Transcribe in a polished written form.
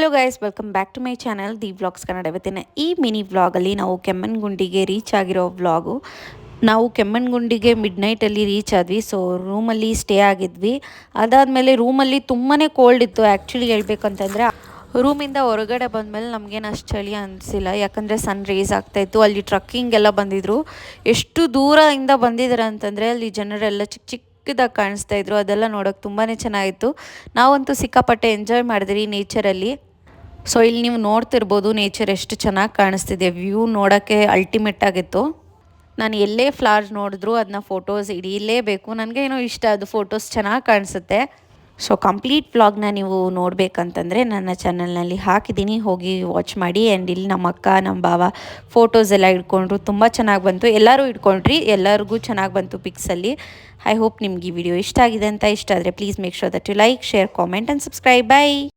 Hello guys, welcome back to my channel the vlogs Kannada. ಇವತ್ತಿನ ಈ mini ವ್ಲಾಗಲ್ಲಿ ನಾವು ಕೆಮ್ಮಣ್ಣುಗುಂಡಿಗೆ ರೀಚ್ ಆಗಿರೋ ವ್ಲಾಗು. ನಾವು ಕೆಮ್ಮಣ್ಣುಗುಂಡಿಗೆ ಮಿಡ್ನೈಟಲ್ಲಿ ರೀಚ್ ಆದ್ವಿ. ಸೊ ರೂಮಲ್ಲಿ ಸ್ಟೇ ಆಗಿದ್ವಿ. ಅದಾದಮೇಲೆ ರೂಮಲ್ಲಿ ತುಂಬಾ ಕೋಲ್ಡ್ ಇತ್ತು. ಆ್ಯಕ್ಚುಲಿ ಹೇಳ್ಬೇಕಂತಂದರೆ ರೂಮಿಂದ ಹೊರಗಡೆ ಬಂದಮೇಲೆ ನಮಗೇನು ಅಷ್ಟು ಚಳಿ ಅನಿಸಿಲ್ಲ, ಯಾಕಂದರೆ ಸನ್ ರೇಸ್ ಆಗ್ತಾಯಿತ್ತು. ಅಲ್ಲಿ ಟ್ರಕ್ಕಿಂಗ್ ಎಲ್ಲ ಬಂದಿದ್ದರು. ಎಷ್ಟು ದೂರದಿಂದ ಬಂದಿದ್ದಾರೆ ಅಂತಂದರೆ ಅಲ್ಲಿ ಜನರೆಲ್ಲ ಚಿಕ್ಕ ಚಿಕ್ಕದಾಗಿ ಕಾಣಿಸ್ತಾ ಇದ್ರು. ಅದೆಲ್ಲ ನೋಡೋಕೆ ತುಂಬಾ ಚೆನ್ನಾಗಿತ್ತು. ನಾವಂತೂ ಸಿಕ್ಕಾಪಟ್ಟೆ ಎಂಜಾಯ್ ಮಾಡಿದ್ರಿ ನೇಚರಲ್ಲಿ. ಸೊ ಇಲ್ಲಿ ನೀವು ನೋಡ್ತಿರ್ಬೋದು ನೇಚರ್ ಎಷ್ಟು ಚೆನ್ನಾಗಿ ಕಾಣಿಸ್ತಿದೆ. ವ್ಯೂ ನೋಡೋಕ್ಕೆ ಅಲ್ಟಿಮೇಟ್ ಆಗಿತ್ತು. ನಾನು ಎಲ್ಲೇ ಫ್ಲವರ್ಸ್ ನೋಡಿದ್ರು ಅದನ್ನ ಫೋಟೋಸ್ ಹಿಡಿಯಲೇಬೇಕು. ನನಗೆ ಏನೋ ಇಷ್ಟ, ಅದು ಫೋಟೋಸ್ ಚೆನ್ನಾಗಿ ಕಾಣಿಸುತ್ತೆ. ಸೊ ಕಂಪ್ಲೀಟ್ ವ್ಲಾಗ್ನ ನೀವು ನೋಡಬೇಕಂತಂದರೆ ನನ್ನ ಚಾನಲ್ನಲ್ಲಿ ಹಾಕಿದ್ದೀನಿ, ಹೋಗಿ ವಾಚ್ ಮಾಡಿ. ಆ್ಯಂಡ್ ಇಲ್ಲಿ ನಮ್ಮ ಅಕ್ಕ ನಮ್ಮ ಭಾವ ಫೋಟೋಸ್ ಎಲ್ಲ ಇಟ್ಕೊಂಡ್ರು, ತುಂಬ ಚೆನ್ನಾಗಿ ಬಂತು. ಎಲ್ಲರೂ ಇಟ್ಕೊಂಡ್ರಿ, ಎಲ್ಲರಿಗೂ ಚೆನ್ನಾಗಿ ಬಂತು ಪಿಕ್ಸಲ್ಲಿ. ಐ ಹೋಪ್ ನಿಮ್ಗೆ ಈ ವಿಡಿಯೋ ಇಷ್ಟ ಆಗಿದೆ ಅಂತ. ಇಷ್ಟ ಆದರೆ please make sure that you like, share, comment and subscribe. By.